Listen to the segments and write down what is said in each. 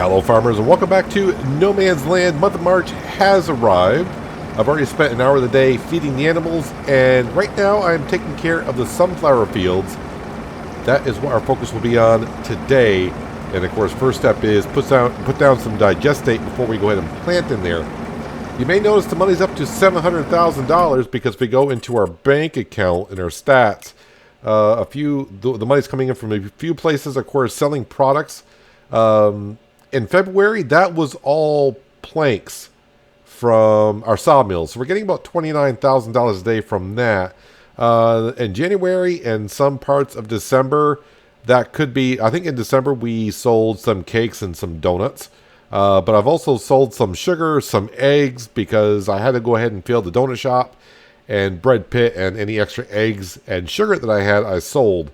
Hello farmers and welcome back to No Man's Land. Month of March has arrived. I've already spent an hour of the day feeding the animals, and right now I'm taking care of the sunflower fields. That is what our focus will be on today. And of course, first step is put down some digestate before we go ahead and plant in there. You may notice the money's up to $700,000 because we go into our bank account and our stats. The money's coming in from a few places, of course, selling products. In February, that was all planks from our sawmills. So we're getting about $29,000 a day from that. In January and some parts of December, that could be, I think in December we sold some cakes and some donuts. But I've also sold some sugar, some eggs, because I had to go ahead and fill the donut shop, and bread pit, and any extra eggs and sugar that I had, I sold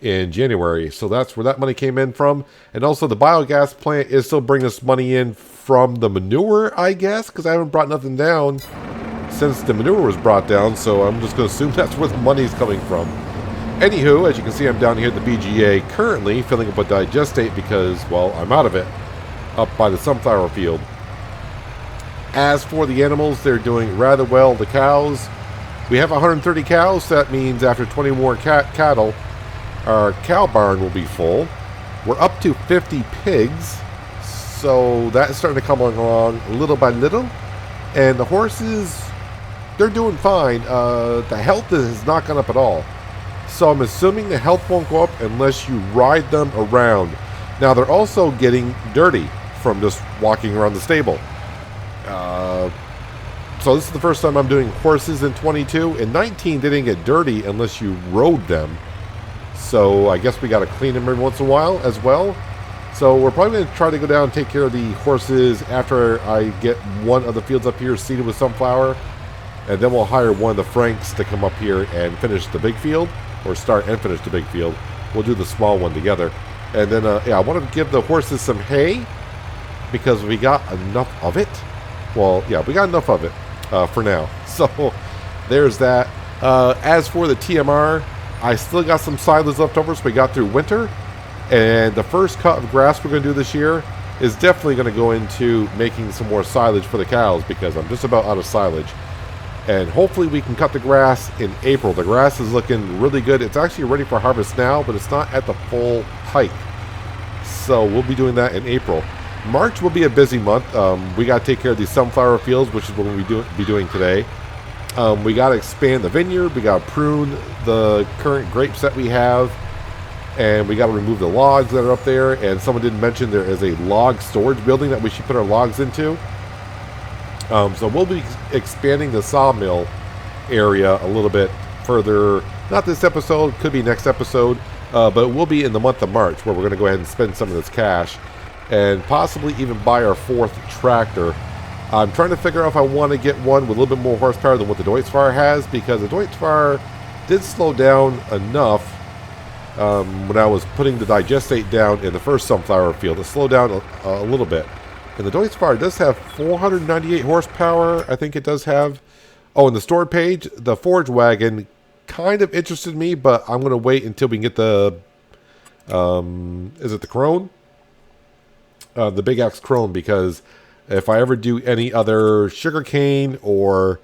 in January. So that's where that money came in from. And also the biogas plant is still bringing us money in from the manure, I guess, because I haven't brought nothing down since the manure was brought down. So I'm just going to assume that's where the money's coming from. Anywho, as you can see, I'm down here at the BGA currently filling up with digestate because, well, I'm out of it up by the sunflower field. As for the animals, they're doing rather well. The cows, we have 130 cows. That means after 20 more cattle, our cow barn will be full. We're up to 50 pigs, so that's starting to come along little by little. And the horses, they're doing fine. The health has not gone up at all. So I'm assuming the health won't go up unless you ride them around. Now they're also getting dirty from just walking around the stable. So this is the first time I'm doing horses in 22. In 19, they didn't get dirty unless you rode them. So I guess we got to clean them every once in a while as well. So we're probably going to try to go down and take care of the horses after I get one of the fields up here seeded with sunflower. And then we'll hire one of the Franks to come up here and finish the big field. Or start and finish the big field. We'll do the small one together. And then, I want to give the horses some hay because we got enough of it. Well, yeah, we got enough of it for now. So there's that. As for the TMR, I still got some silage left over, so we got through winter. And the first cut of grass we're going to do this year is definitely going to go into making some more silage for the cows because I'm just about out of silage. And hopefully we can cut the grass in April. The grass is looking really good. It's actually ready for harvest now, but it's not at the full height. So we'll be doing that in April. March will be a busy month. We got to take care of these sunflower fields, which is what we'll be doing today. We got to expand the vineyard. We got to prune the current grapes that we have. And we got to remove the logs that are up there. And someone did mention there is a log storage building that we should put our logs into. So we'll be expanding the sawmill area a little bit further. Not this episode, could be next episode. But we'll be in the month of March where we're going to go ahead and spend some of this cash. And possibly even buy our fourth tractor. I'm trying to figure out if I want to get one with a little bit more horsepower than what the Deutz-Fahr has, because the Deutz-Fahr did slow down enough when I was putting the digestate down in the first sunflower field. It slowed down a little bit. And the Deutz-Fahr does have 498 horsepower, I think it does have. Oh, and the stored page, the forage wagon kind of interested me, but I'm going to wait until we can get the, is it the Krone? The Big Axe Krone, because if I ever do any other sugarcane or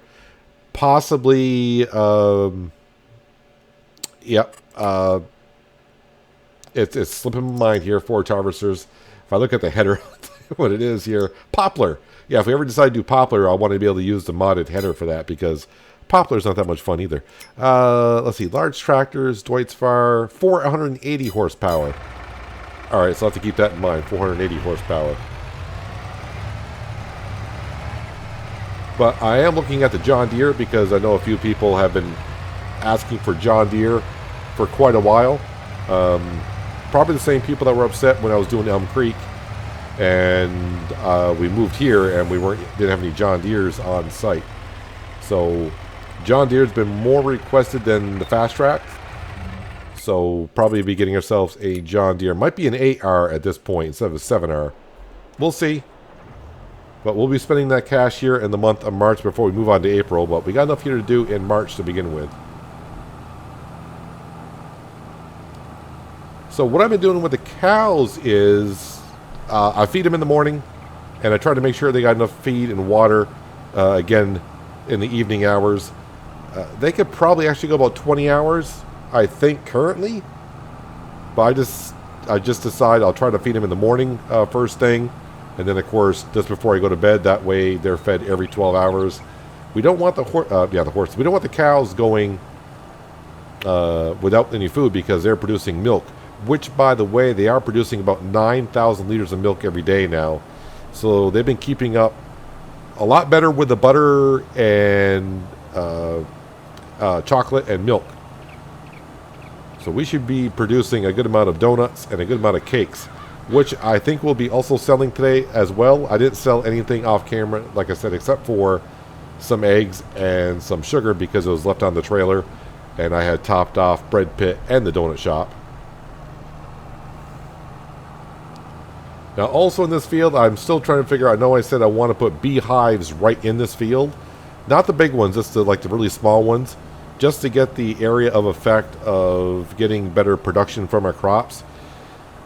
possibly, it's slipping my mind here, forage harvesters. If I look at the header, what it is here, poplar. Yeah, if we ever decide to do poplar, I want to be able to use the modded header for that because poplar's not that much fun either. Let's see, large tractors, Deutz-Fahr, 480 horsepower. All right, so I'll have to keep that in mind, 480 horsepower. But I am looking at the John Deere because I know a few people have been asking for John Deere for quite a while. Probably the same people that were upset when I was doing Elm Creek. And we moved here and we didn't have any John Deeres on site. So John Deere's been more requested than the Fast Track. So probably be getting ourselves a John Deere. Might be an 8R at this point instead of a 7R. We'll see. But we'll be spending that cash here in the month of March before we move on to April. But we got enough here to do in March to begin with. So what I've been doing with the cows is I feed them in the morning, and I try to make sure they got enough feed and water, again, in the evening hours. They could probably actually go about 20 hours, I think, currently. But I just decide I'll try to feed them in the morning first thing. And then, of course, just before I go to bed, that way they're fed every 12 hours. We don't want the horse. We don't want the cows going without any food because they're producing milk. Which, by the way, they are producing about 9,000 liters of milk every day now. So they've been keeping up a lot better with the butter and chocolate and milk. So we should be producing a good amount of donuts and a good amount of cakes, which I think we'll be also selling today as well. I didn't sell anything off camera, like I said, except for some eggs and some sugar because it was left on the trailer, and I had topped off Bread Pit and the donut shop. Now, also in this field, I'm still trying to figure out, I know I said I want to put beehives right in this field. Not the big ones, just the really small ones, just to get the area of effect of getting better production from our crops.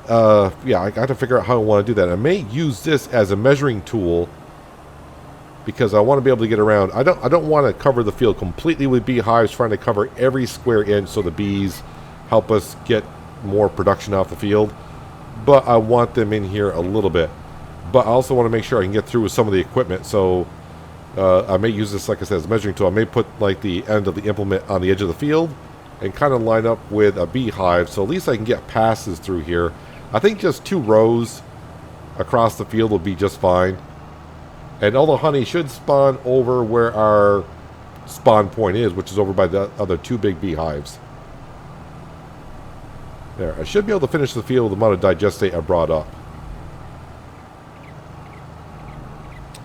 Yeah, I got to figure out how I want to do that. I may use this as a measuring tool because I want to be able to get around. I don't want to cover the field completely with beehives, trying to cover every square inch so the bees help us get more production off the field. But I want them in here a little bit. But I also want to make sure I can get through with some of the equipment. So I may use this, like I said, as a measuring tool. I may put like the end of the implement on the edge of the field and kind of line up with a beehive. So at least I can get passes through here. I think just 2 rows across the field will be just fine. And all the honey should spawn over where our spawn point is, which is over by the other 2 big beehives. There, I should be able to finish the field with the amount of digestate I brought up.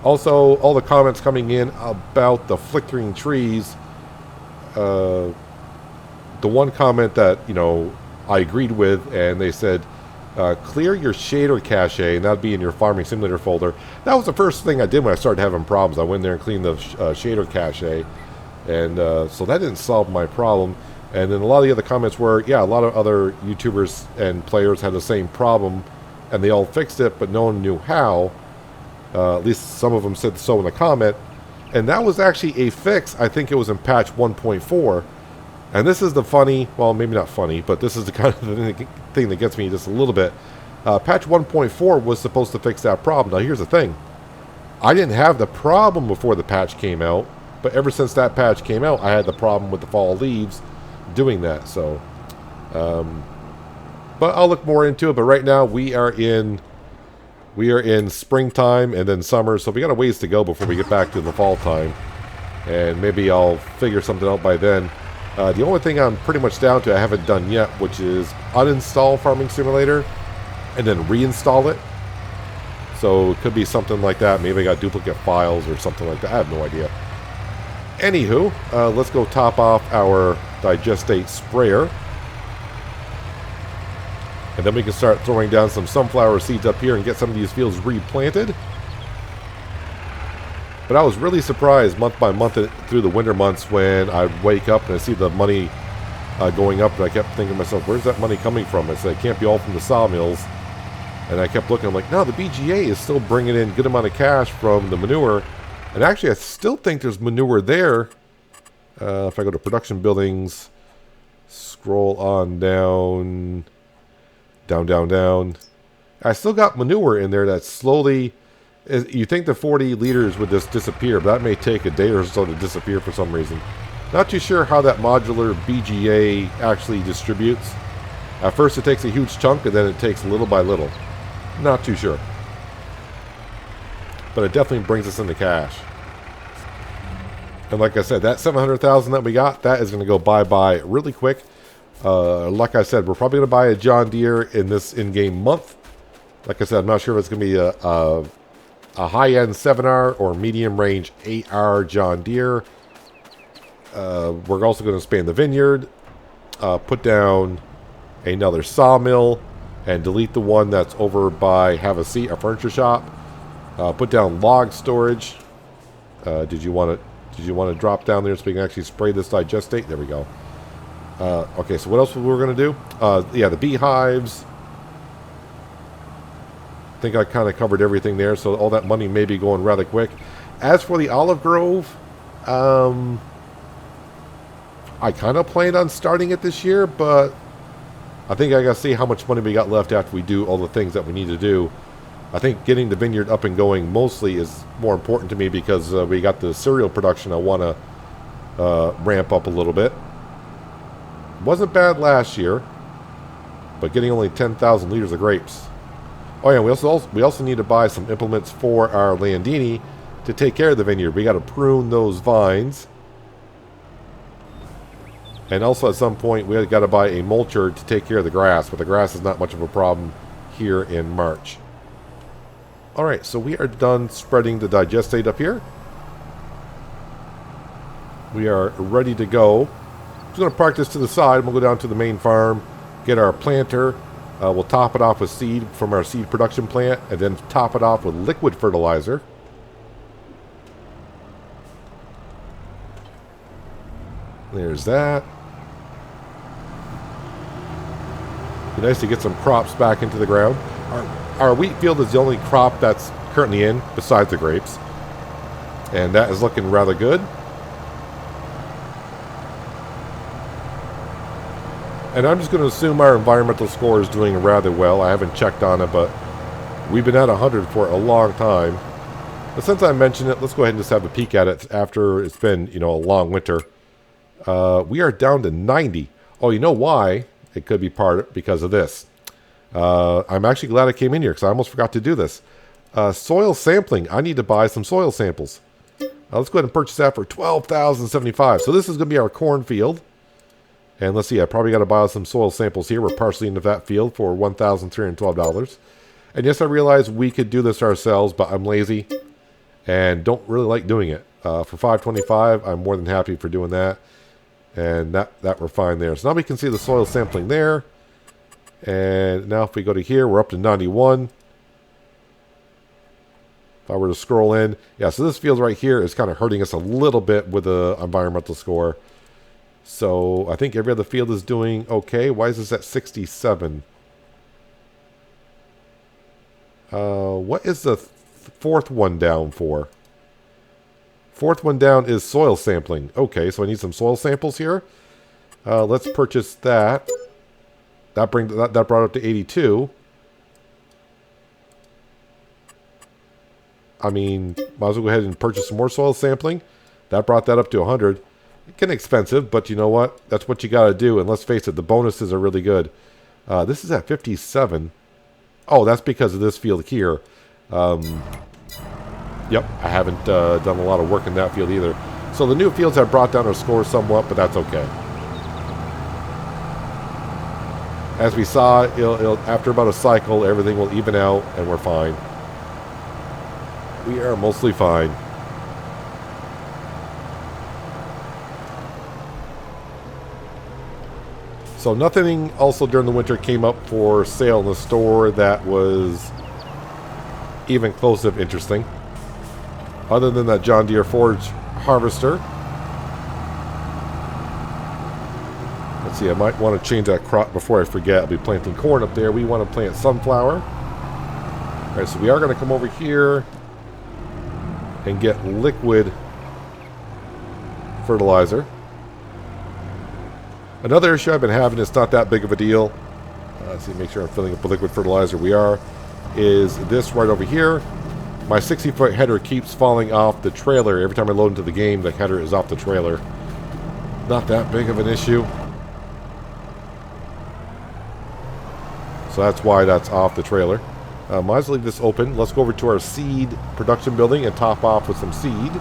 Also, all the comments coming in about the flickering trees. The one comment that, I agreed with, and they said, clear your shader cache, and that'd be in your Farming Simulator folder. That was the first thing I did when I started having problems. I went there and cleaned the shader cache, and so that didn't solve my problem. And then a lot of the other comments were, yeah, a lot of other YouTubers and players had the same problem, and they all fixed it, but no one knew how. At least some of them said so in the comment. And that was actually a fix. I think it was in patch 1.4. And this is the funny, well, maybe not funny, but this is the kind of thing that gets me just a little bit. Patch 1.4 was supposed to fix that problem. Now, here's the thing. I didn't have the problem before the patch came out, but ever since that patch came out, I had the problem with the fall leaves doing that. So, but I'll look more into it. But right now, we are in springtime and then summer, so we got a ways to go before we get back to the fall time. And maybe I'll figure something out by then. The only thing I'm pretty much down to I haven't done yet, which is uninstall Farming Simulator and then reinstall it. So it could be something like that. Maybe I got duplicate files or something like that. I have no idea. Anywho, let's go top off our digestate sprayer. And then we can start throwing down some sunflower seeds up here and get some of these fields replanted. But I was really surprised month by month through the winter months when I wake up and I see the money going up. And I kept thinking to myself, where's that money coming from? I said, it can't be all from the sawmills. And I kept looking, I'm like, no, the BGA is still bringing in a good amount of cash from the manure. And actually, I still think there's manure there. If I go to production buildings, scroll on down, down. I still got manure in there that's slowly... You think the 40 liters would just disappear, but that may take a day or so to disappear for some reason. Not too sure how that modular BGA actually distributes. At first it takes a huge chunk, and then it takes little by little. Not too sure. But it definitely brings us into cash. And like I said, that 700,000 that we got, that is going to go bye-bye really quick. Like I said, we're probably going to buy a John Deere in this in-game month. Like I said, I'm not sure if it's going to be a high-end 7R or medium-range 8R John Deere. We're also going to expand the vineyard, put down another sawmill, and delete the one that's over by Have a Seat, a furniture shop. Put down log storage. Did you want to drop down there so we can actually spray this digestate? There we go. Okay, so what else were we going to do? Yeah, the beehives. I think I kind of covered everything there, so all that money may be going rather quick. As for the olive grove, I kind of planned on starting it this year, but I think I got to see how much money we got left after we do all the things that we need to do. I think getting the vineyard up and going mostly is more important to me because we got the cereal production I want to ramp up a little bit. Wasn't bad last year, but getting only 10,000 liters of grapes. Oh yeah, we also need to buy some implements for our Landini to take care of the vineyard. We got to prune those vines. And also at some point we got to buy a mulcher to take care of the grass, but the grass is not much of a problem here in March. Alright, so we are done spreading the digestate up here. We are ready to go. I'm just going to park this to the side. We'll go down to the main farm, get our planter. We'll top it off with seed from our seed production plant, and then top it off with liquid fertilizer. There's that. Be nice to get some crops back into the ground. Our wheat field is the only crop that's currently in, besides the grapes. And that is looking rather good. And I'm just going to assume our environmental score is doing rather well. I haven't checked on it, but we've been at 100 for a long time. But since I mentioned it, let's go ahead and just have a peek at it after it's been, a long winter. We are down to 90. Oh, you know why? It could be because of this. I'm actually glad I came in here because I almost forgot to do this. Soil sampling. I need to buy some soil samples. Let's go ahead and purchase that for $12,075. So this is going to be our cornfield. And let's see, I probably got to buy some soil samples here. We're partially into that field for $1,312. And yes, I realize we could do this ourselves, but I'm lazy and don't really like doing it. For $525, I'm more than happy for doing that. And that we're fine there. So now we can see the soil sampling there. And now if we go to here, we're up to 91. If I were to scroll in, yeah, so this field right here is kind of hurting us a little bit with the environmental score. So I think every other field is doing okay. Why is this at 67? What is the fourth one down for? Fourth one down is soil sampling. Okay, so I need some soil samples here. Let's purchase that. That brought it up to 82. I mean, might as well go ahead and purchase some more soil sampling. That brought that up to 100. Getting expensive, but you know what? That's what you got to do. And let's face it, the bonuses are really good. This is at 57. Oh, that's because of this field here. Yep, I haven't done a lot of work in that field either. So the new fields have brought down our score somewhat, but that's okay. As we saw, after about a cycle, everything will even out, and we're fine. We are mostly fine. So nothing also during the winter came up for sale in the store that was even close to interesting. Other than that John Deere Forge harvester. Let's see, I might want to change that crop before I forget. I'll be planting corn up there. We want to plant sunflower. Alright, so we are going to come over here and get liquid fertilizer. Another issue I've been having, it's not that big of a deal. Let's see, make sure I'm filling up with liquid fertilizer. We are. Is this right over here. My 60-foot header keeps falling off the trailer. Every time I load into the game, the header is off the trailer. Not that big of an issue. So that's why that's off the trailer. Might as well leave this open. Let's go over to our seed production building and top off with some seed.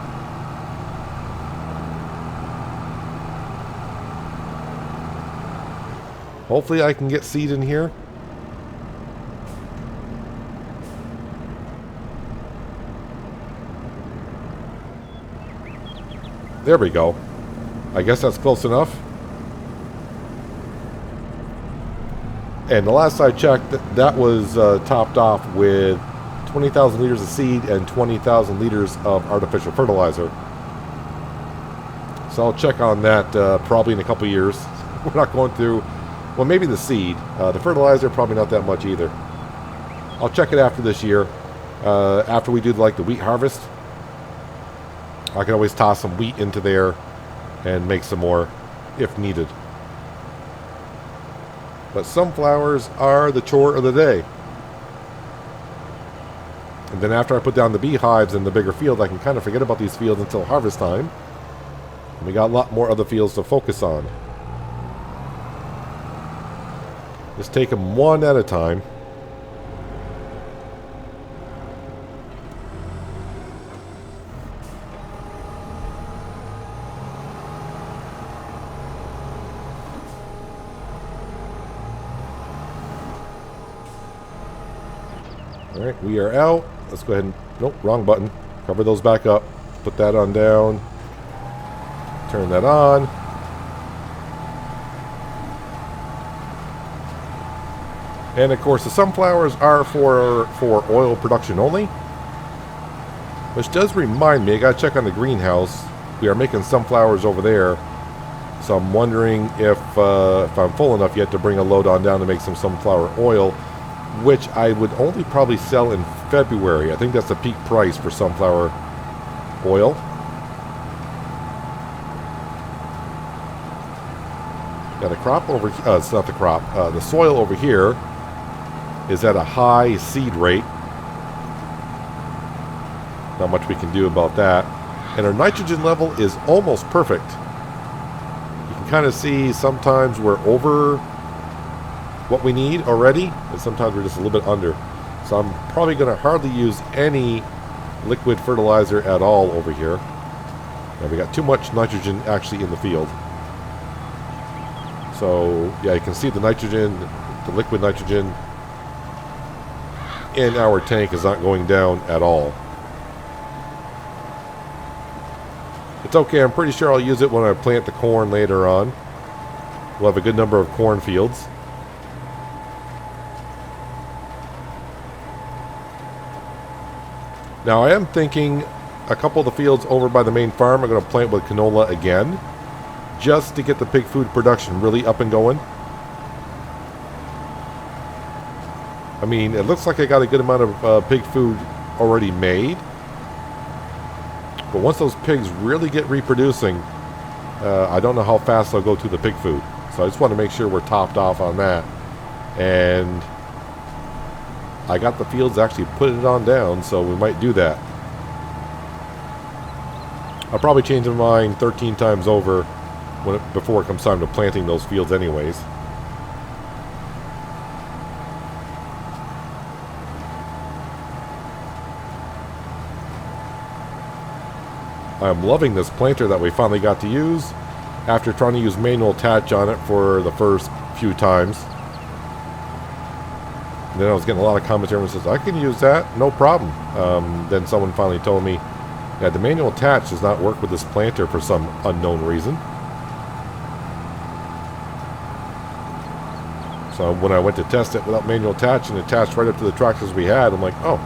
Hopefully I can get seed in here. There we go. I guess that's close enough. And the last I checked, that was topped off with 20,000 liters of seed and 20,000 liters of artificial fertilizer. So I'll check on that probably in a couple years. We're not going through... Well, maybe the seed. The fertilizer, probably not that much either. I'll check it after this year. After we do like the wheat harvest, I can always toss some wheat into there and make some more if needed. But sunflowers are the chore of the day. And then after I put down the beehives in the bigger field, I can kind of forget about these fields until harvest time. And we got a lot more other fields to focus on. Just take them one at a time. Alright, we are out. Let's go ahead and... Nope, wrong button. Cover those back up. Put that on down. Turn that on. And of course the sunflowers are for oil production only. Which does remind me, I gotta check on the greenhouse. We are making sunflowers over there. So I'm wondering if I'm full enough yet to bring a load on down to make some sunflower oil, which I would only probably sell in February. I think that's the peak price for sunflower oil. Got a crop over here. It's not the crop. The soil over here is at a high seed rate. Not much we can do about that. And our nitrogen level is almost perfect. You can kind of see sometimes we're over what we need already, and sometimes we're just a little bit under. So I'm probably going to hardly use any liquid fertilizer at all over here. And we got too much nitrogen actually in the field. So yeah, you can see the nitrogen, the liquid nitrogen in our tank is not going down at all. It's okay, I'm pretty sure I'll use it when I plant the corn later on. We'll have a good number of corn fields. Now I am thinking a couple of the fields over by the main farm are going to plant with canola again, just to get the pig food production really up and going. I mean, it looks like I got a good amount of pig food already made. But once those pigs really get reproducing, I don't know how fast they'll go to the pig food. So I just want to make sure we're topped off on that. And I got the fields actually put it on down, so we might do that. I'll probably change my mind 13 times over before it comes time to planting those fields anyways. I'm loving this planter that we finally got to use after trying to use manual attach on it for the first few times. And then I was getting a lot of commentary that says, I can use that, no problem. Then someone finally told me, yeah, the manual attach does not work with this planter for some unknown reason. So when I went to test it without manual attach and attached right up to the tractors we had, I'm like, oh.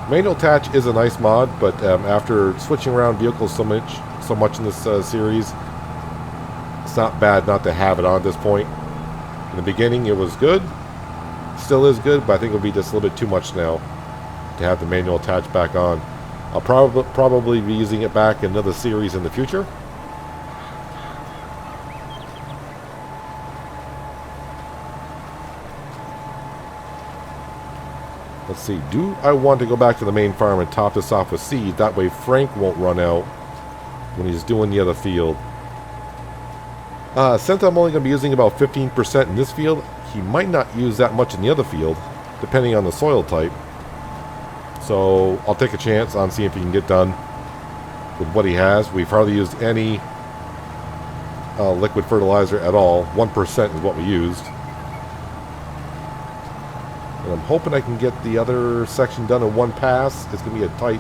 Manual attach is a nice mod, but after switching around vehicles so much in this series, it's not bad not to have it on at this point. In the beginning, it was good. Still is good, but I think it'll be just a little bit too much now to have the manual attach back on. I'll probably be using it back in another series in the future. Let's see, do I want to go back to the main farm and top this off with seed? That way Frank won't run out when he's doing the other field. Since I'm only going to be using about 15% in this field, he might not use that much in the other field, depending on the soil type. So I'll take a chance on seeing if he can get done with what he has. We've hardly used any liquid fertilizer at all. 1% is what we used. And I'm hoping I can get the other section done in one pass. It's going to be a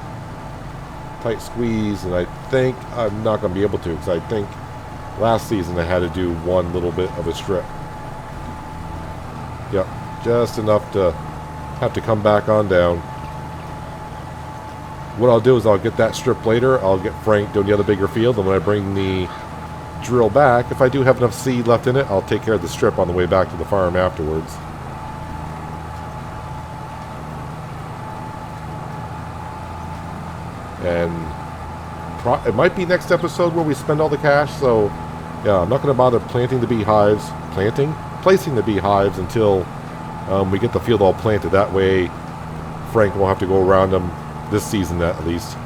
tight squeeze, and I think I'm not going to be able to, because I think last season I had to do one little bit of a strip. Yep, just enough to have to come back on down. What I'll do is I'll get that strip later. I'll get Frank doing the other bigger field, and when I bring the drill back, if I do have enough seed left in it, I'll take care of the strip on the way back to the farm afterwards. And it might be next episode where we spend all the cash. So, yeah, I'm not going to bother placing the beehives until we get the field all planted. That way, Frank won't have to go around them this season at least.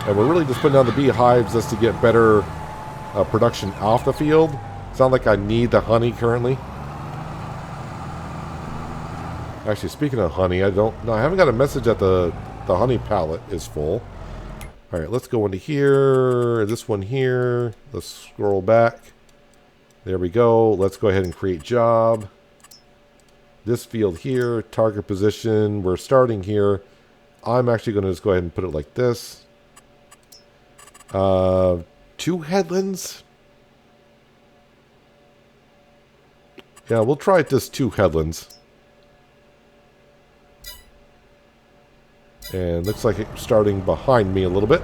And we're really just putting down the beehives just to get better production off the field. It's not like I need the honey currently. Actually, speaking of honey, I haven't got a message that the honey pallet is full. All right, let's go into here. This one here. Let's scroll back. There we go. Let's go ahead and create job. This field here, target position. We're starting here. I'm actually going to just go ahead and put it like this. 2 headlands. Yeah, we'll try it just 2 headlands. And looks like it's starting behind me a little bit.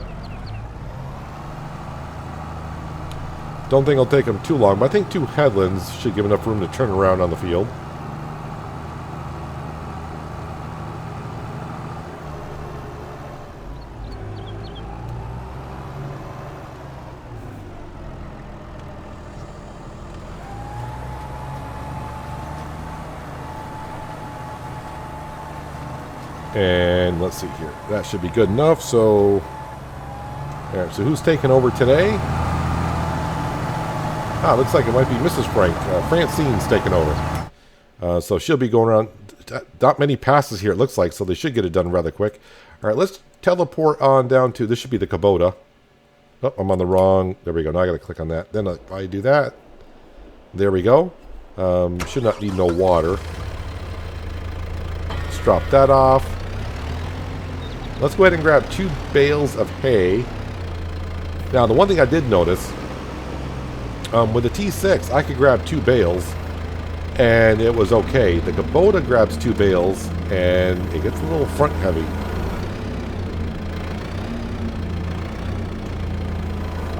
Don't think it'll take them too long, but I think 2 headlands should give enough room to turn around on the field. And let's see here. That should be good enough. So, all right, so who's taking over today? Looks like it might be Mrs. Frank. Francine's taking over. So she'll be going around. Not many passes here, it looks like, so they should get it done rather quick. All right, let's teleport on down to, this should be the Kubota. Oh, I'm on the wrong, there we go. Now I got to click on that. Then if I do that, there we go. Should not need no water. Let's drop that off. Let's go ahead and grab 2 bales of hay. Now, the one thing I did notice, with the T6, I could grab 2 bales, and it was okay. The Kubota grabs 2 bales, and it gets a little front heavy.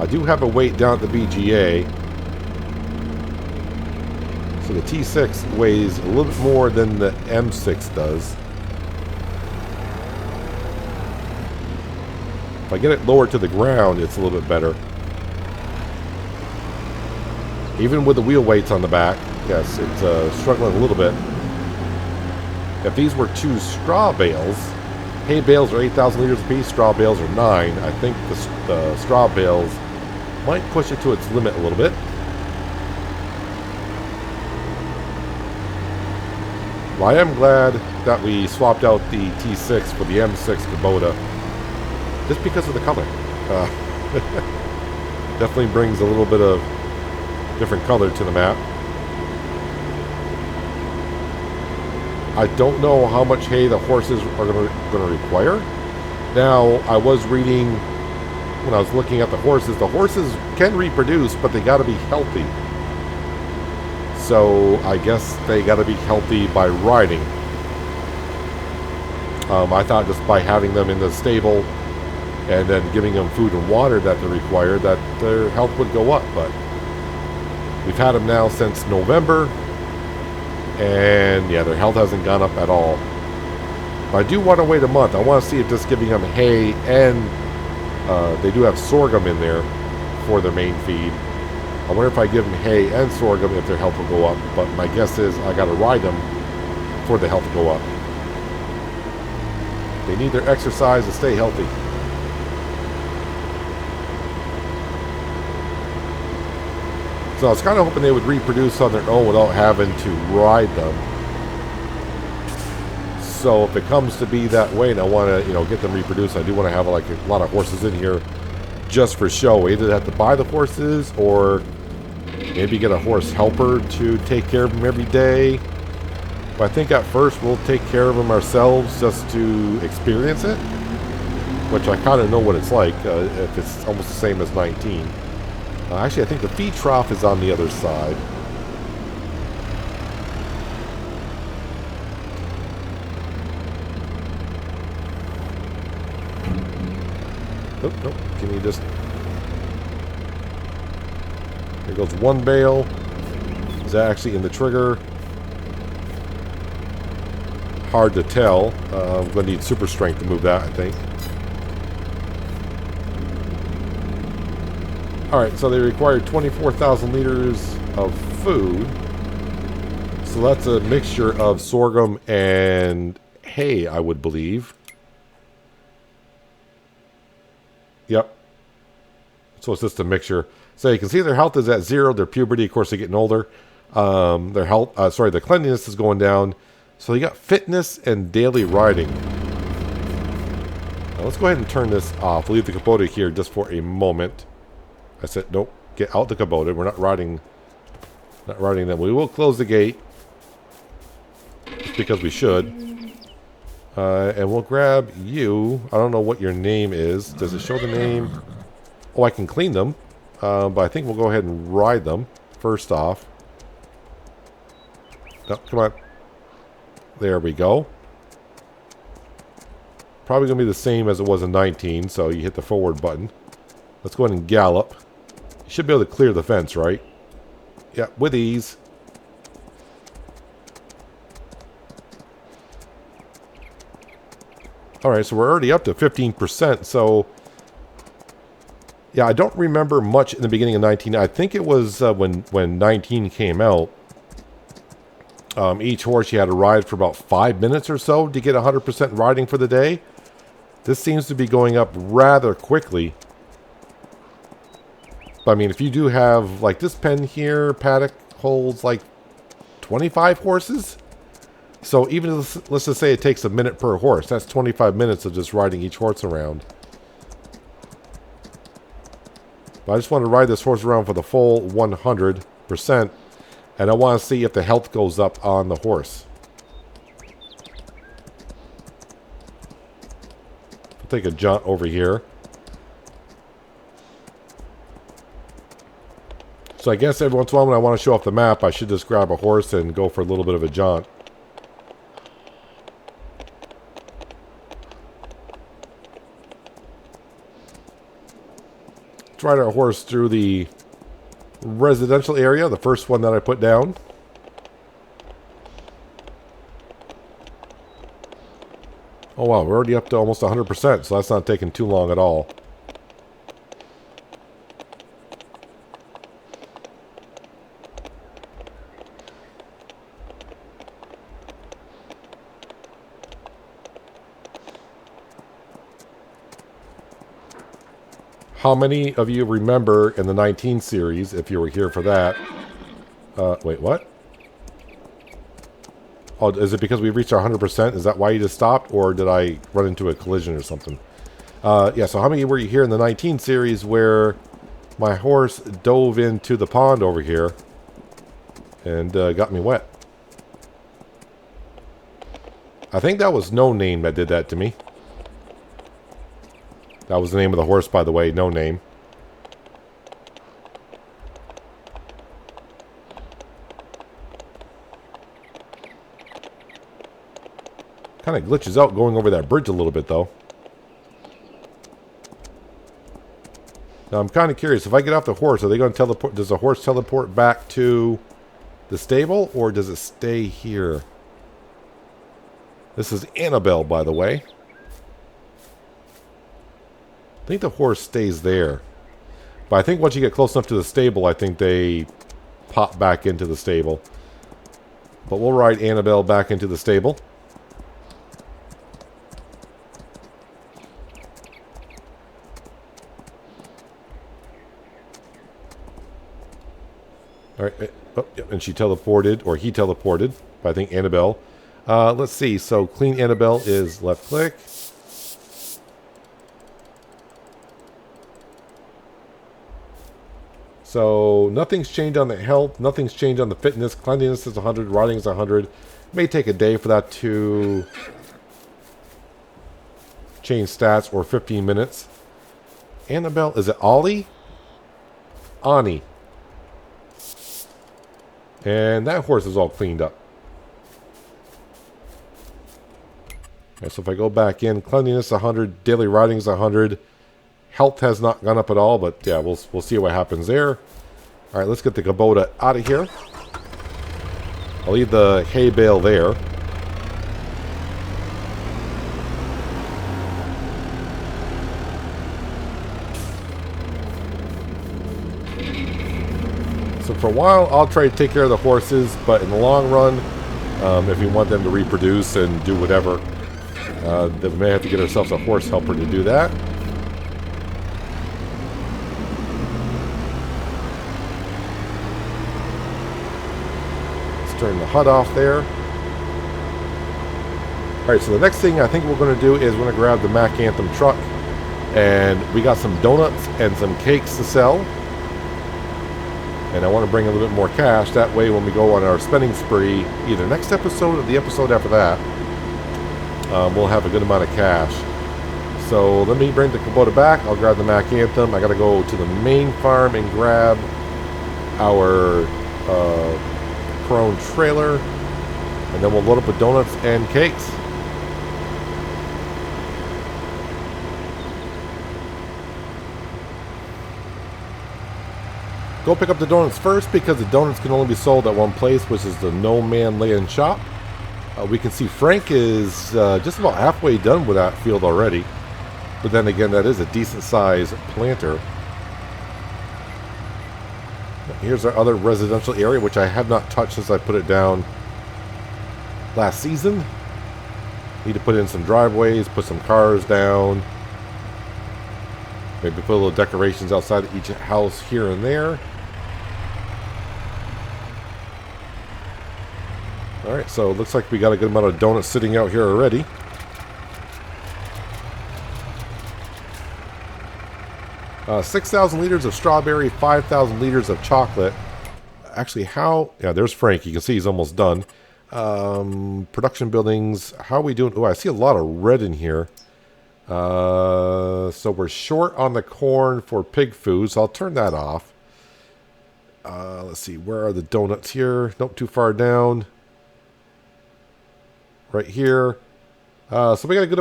I do have a weight down at the BGA. So the T6 weighs a little bit more than the M6 does. If I get it lower to the ground, it's a little bit better. Even with the wheel weights on the back, yes, it's struggling a little bit. If these were 2 straw bales, hay bales are 8,000 liters apiece, straw bales are 9. I think the straw bales might push it to its limit a little bit. Well, I am glad that we swapped out the T6 for the M6 Kubota. Just because of the color. Definitely brings a little bit of different color to the map. I don't know how much hay the horses are going to require. Now, I was reading, when I was looking at the horses can reproduce, but they got to be healthy. So, I guess they got to be healthy by riding. I thought just by having them in the stable and then giving them food and water that they require, that their health would go up. But we've had them now since November, and yeah, their health hasn't gone up at all. But I do want to wait a month. I want to see if just giving them hay, and they do have sorghum in there for their main feed. I wonder if I give them hay and sorghum if their health will go up. But my guess is I got to ride them for the health to go up. They need their exercise to stay healthy. So I was kind of hoping they would reproduce on their own without having to ride them. So if it comes to be that way, and I want to, get them reproduced, I do want to have like a lot of horses in here just for show. Either have to buy the horses, or maybe get a horse helper to take care of them every day. But I think at first we'll take care of them ourselves just to experience it, which I kind of know what it's like. If it's almost the same as 19. Actually, I think the feed trough is on the other side. Nope, nope. Can you just... There goes one bale. Is that actually in the trigger? hard to tell. I'm going to need super strength to move that, I think. Alright, so they require 24,000 liters of food. So that's a mixture of sorghum and hay, I would believe. Yep. So it's just a mixture. So you can see their health is at 0. Their puberty, of course, they're getting older. Their health, the cleanliness is going down. So you got fitness and daily riding. Now let's go ahead and turn this off. We'll leave the Kubota here just for a moment. I said, nope, get out the Kubota. We're not riding them. We will close the gate. Just because we should. And we'll grab you. I don't know what your name is. Does it show the name? Oh, I can clean them. But I think we'll go ahead and ride them first off. No, come on. There we go. Probably going to be the same as it was in 19, so you hit the forward button. Let's go ahead and gallop. You should be able to clear the fence, right? Yeah, with ease. Alright, so we're already up to 15%, so... Yeah, I don't remember much in the beginning of 19. I think it was when 19 came out. Each horse you had to ride for about 5 minutes or so to get 100% riding for the day. This seems to be going up rather quickly. But, I mean, if you do have, like this pen here, paddock holds like 25 horses. So even if, let's just say it takes a minute per horse, that's 25 minutes of just riding each horse around. But I just want to ride this horse around for the full 100%. And I want to see if the health goes up on the horse. I'll take a jaunt over here. So I guess every once in a while when I want to show off the map, I should just grab a horse and go for a little bit of a jaunt. Let's ride our horse through the residential area, the first one that I put down. Oh wow, we're already up to almost 100%, so that's not taking too long at all. How many of you remember in the 19 series, if you were here for that? Wait, what? Oh, is it because we reached our 100%? Is that why you just stopped? Or did I run into a collision or something? Yeah, so how many were you here in the 19 series where my horse dove into the pond over here and got me wet? I think that was No Name that did that to me. That was the name of the horse, by the way. No Name. Kind of glitches out going over that bridge a little bit, though. Now, I'm kind of curious. If I get off the horse, are they going to teleport? Does the horse teleport back to the stable, or does it stay here? This is Annabelle, by the way. I think the horse stays there. But I think once you get close enough to the stable, I think they pop back into the stable. But we'll ride Annabelle back into the stable. Alright, oh, yep, and she teleported, or he teleported, but I think Annabelle. Let's see, so clean Annabelle is left click. So nothing's changed on the health, nothing's changed on the fitness. Cleanliness is 100, riding is 100. It may take a day for that to change stats, or 15 minutes. Annabelle, is it Ollie? Ani. And that horse is all cleaned up. Okay, so if I go back in, cleanliness 100, daily riding is 100. Health has not gone up at all, but yeah, we'll see what happens there. All right, let's get the Kubota out of here. I'll leave the hay bale there. So for a while, I'll try to take care of the horses, but in the long run, if we want them to reproduce and do whatever, then we may have to get ourselves a horse helper to do that. Let's turn the HUD off there. Alright, so the next thing I think we're going to do is we're going to grab the Mack Anthem truck. And we got some donuts and some cakes to sell. And I want to bring a little bit more cash. That way when we go on our spending spree, either next episode or the episode after that, we'll have a good amount of cash. So let me bring the Kubota back. I'll grab the Mack Anthem. I got to go to the main farm and grab our Krone trailer. And then we'll load up with donuts and cakes. Go pick up the donuts first because the donuts can only be sold at one place, which is the No Man Land shop. We can see Frank is just about halfway done with that field already. But then again, that is a decent size planter. Here's our other residential area, which I have not touched since I put it down last season. Need to put in some driveways, put some cars down. Maybe put a little decorations outside each house here and there. Alright, so it looks like we got a good amount of donuts sitting out here already. Uh, 6,000 liters of strawberry, 5,000 liters of chocolate. Actually, how... Yeah, there's Frank. You can see he's almost done. Production buildings. How are we doing? Oh, I see a lot of red in here. So we're short on the corn for pig food, so I'll turn that off. Let's see, where are the donuts here? Nope, too far down. Right here. So we got a good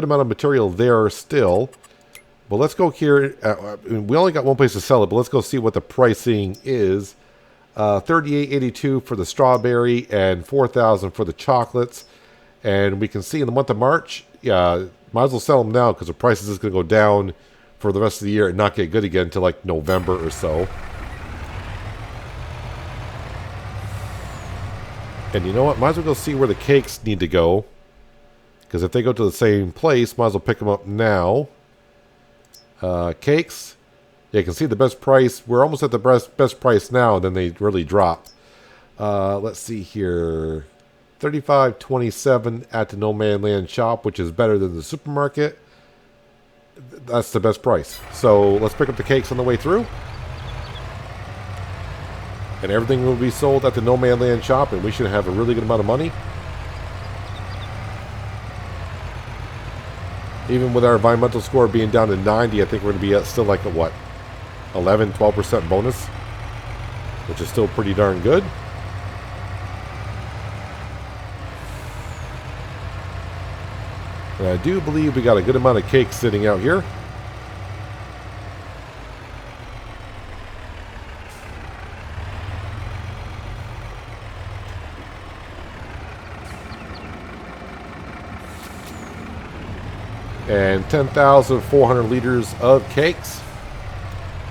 amount of material there still. But let's go here. We only got one place to sell it, but let's go see what the pricing is. $38.82 for the strawberry and $4,000 for the chocolates. And we can see in the month of March, yeah, might as well sell them now because the price is just going to go down for the rest of the year and not get good again until like November or so. And you know what? Might as well go see where the cakes need to go. Because if they go to the same place, might as well pick them up now. Cakes. Yeah, you can see the best price. We're almost at the best price now, and then they really drop. Let's see here. $35.27 at the No Man Land shop, which is better than the supermarket. That's the best price. So let's pick up the cakes on the way through. And everything will be sold at the No Man Land shop, and we should have a really good amount of money. Even with our environmental score being down to 90, I think we're going to be at still like a, what, 11, 12% bonus, which is still pretty darn good. And I do believe we got a good amount of cake sitting out here. And 10,400 liters of cakes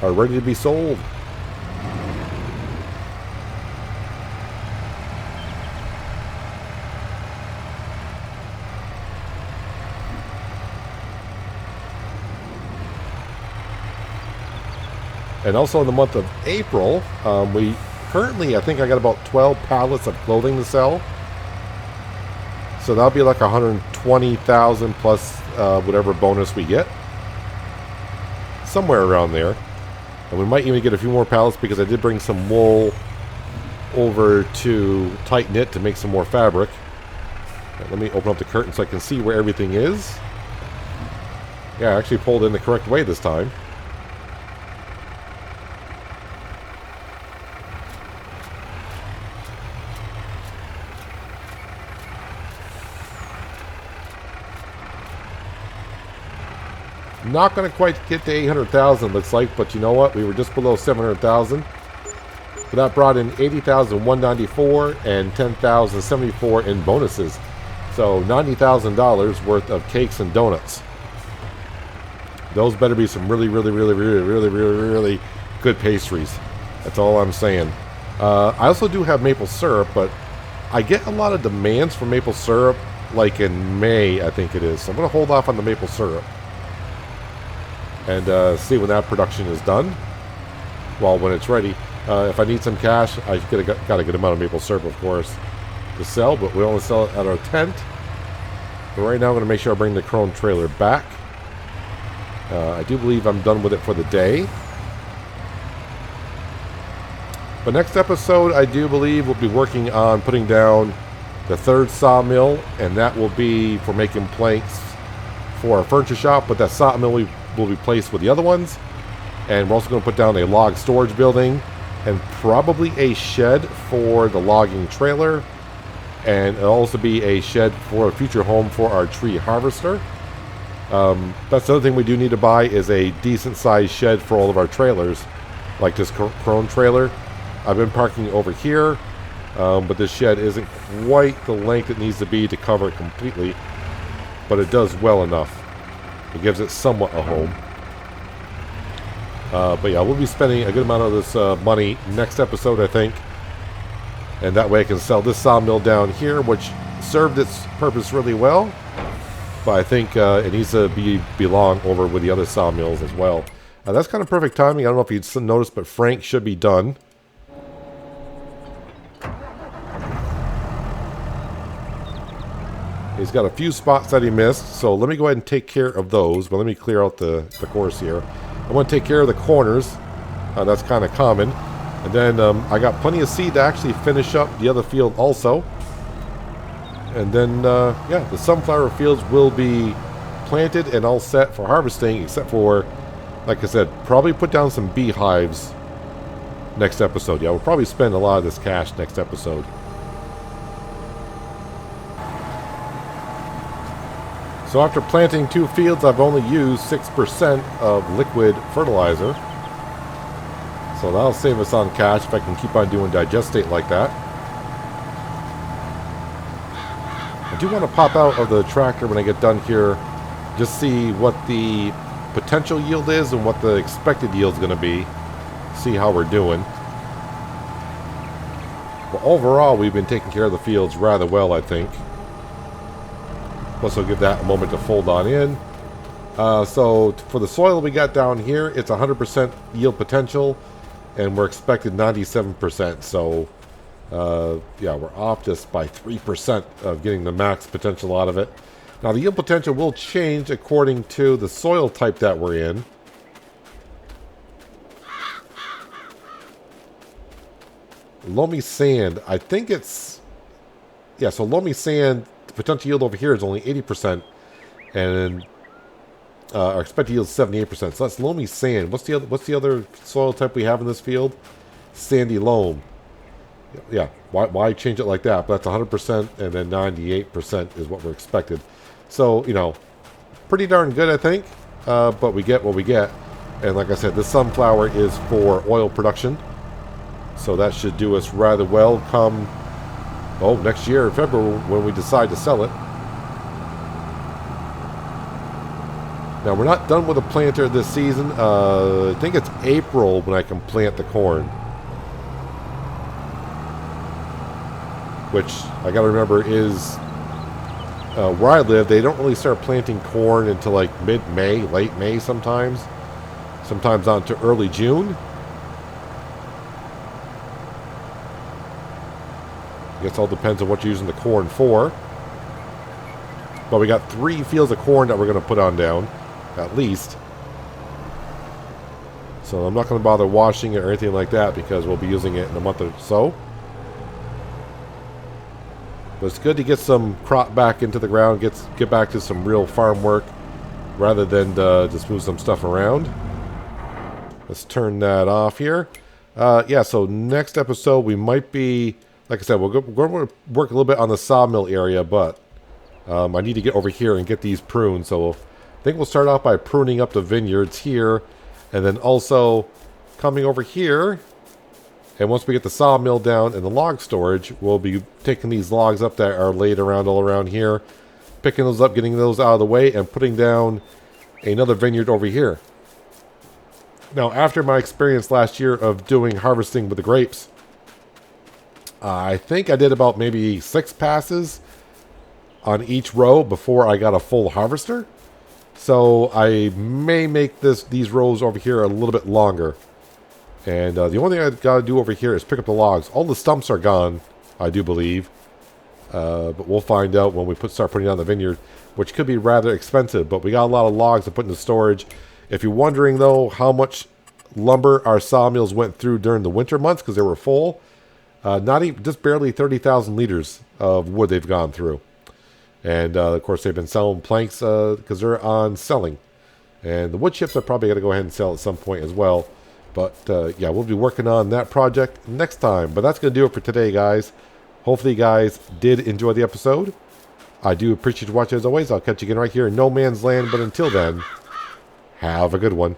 are ready to be sold. And also in the month of April, we currently, I think I got about 12 pallets of clothing to sell. So that'll be like 120,000 plus whatever bonus we get. Somewhere around there. And we might even get a few more pallets because I did bring some wool over to Tight Knit to make some more fabric. Right, let me open up the curtain so I can see where everything is. Yeah, I actually pulled in the correct way this time. Not going to quite get to 800,000 looks like, but you know what? We were just below 700,000. But that brought in 80,194 and 10,074 in bonuses. So $90,000 worth of cakes and donuts. Those better be some really good pastries. That's all I'm saying. I also do have maple syrup, but I get a lot of demands for maple syrup like in May, I think it is. So I'm going to hold off on the maple syrup and see when that production is done. Well, when it's ready. If I need some cash, I got a good amount of maple syrup, of course, to sell, but we only sell it at our tent. But right now I'm going to make sure I bring the Krone trailer back. I do believe I'm done with it for the day. But next episode, I do believe we'll be working on putting down the 3rd sawmill, and that will be for making planks for our furniture shop, but that sawmill will be placed with the other ones. And we're also going to put down a log storage building and probably a shed for the logging trailer. And it'll also be a shed for a future home for our tree harvester. That's the other thing we do need to buy is a decent sized shed for all of our trailers, like this Krone trailer. I've been parking over here, but this shed isn't quite the length it needs to be to cover it completely, but it does well enough. It gives it somewhat a home. But yeah, we'll be spending a good amount of this money next episode, I think. And that way I can sell this sawmill down here, which served its purpose really well. But I think it needs to belong over with the other sawmills as well. That's kind of perfect timing. I don't know if you'd noticed, but Frank should be done. He's got a few spots that he missed, so let me go ahead and take care of those. But let me clear out the course here. I want to take care of the corners. That's kind of common. And then I got plenty of seed to actually finish up the other field also. And then, yeah, the sunflower fields will be planted and all set for harvesting, except for, like I said, probably put down some beehives next episode. Yeah, we'll probably spend a lot of this cash next episode. So after planting 2 fields, I've only used 6% of liquid fertilizer. So that'll save us on cash if I can keep on doing digestate like that. I do want to pop out of the tractor when I get done here, just see what the potential yield is and what the expected yield is going to be. See how we're doing. But overall, we've been taking care of the fields rather well, I think. Plus, I'll give that a moment to fold on in. So for the soil we got down here, it's 100% yield potential, and we're expected 97%. So yeah, we're off just by 3% of getting the max potential out of it. Now the yield potential will change according to the soil type that we're in. Loamy sand, I think it's, yeah, so loamy sand, the potential yield over here is only 80%, and our expected yield is 78%. So that's loamy sand. What's the other soil type we have in this field? Sandy loam. Yeah, why change it like that? But that's 100%, and then 98% is what we're expected. So, you know, pretty darn good, I think. But we get what we get. And like I said, this sunflower is for oil production. So that should do us rather well come, oh, next year in February when we decide to sell it. Now, we're not done with the planter this season. I think it's April when I can plant the corn. Which, I gotta remember, is where I live, they don't really start planting corn until like mid-May, late May sometimes. Sometimes on to early June. I guess it all depends on what you're using the corn for. But we got 3 fields of corn that we're going to put on down, at least. So I'm not going to bother washing it or anything like that because we'll be using it in a month or so. But it's good to get some crop back into the ground, get back to some real farm work rather than just move some stuff around. Let's turn that off here. Yeah, so next episode we might be, like I said, we're going to work a little bit on the sawmill area, but I need to get over here and get these pruned. So I think we'll start off by pruning up the vineyards here, and then also coming over here. And once we get the sawmill down and the log storage, we'll be taking these logs up that are laid around all around here, picking those up, getting those out of the way, and putting down another vineyard over here. Now, after my experience last year of doing harvesting with the grapes, I think I did about maybe 6 passes on each row before I got a full harvester. So I may make these rows over here a little bit longer. And the only thing I've got to do over here is pick up the logs. All the stumps are gone, I do believe. But we'll find out when we start putting down the vineyard, which could be rather expensive. But we got a lot of logs to put into storage. If you're wondering, though, how much lumber our sawmills went through during the winter months because they were full, not even, just barely 30,000 liters of wood they've gone through. And, of course, they've been selling planks because they're on selling. And the wood chips are probably going to go ahead and sell at some point as well. But, yeah, we'll be working on that project next time. But that's going to do it for today, guys. Hopefully you guys did enjoy the episode. I do appreciate you watching as always. I'll catch you again right here in No Man's Land. But until then, have a good one.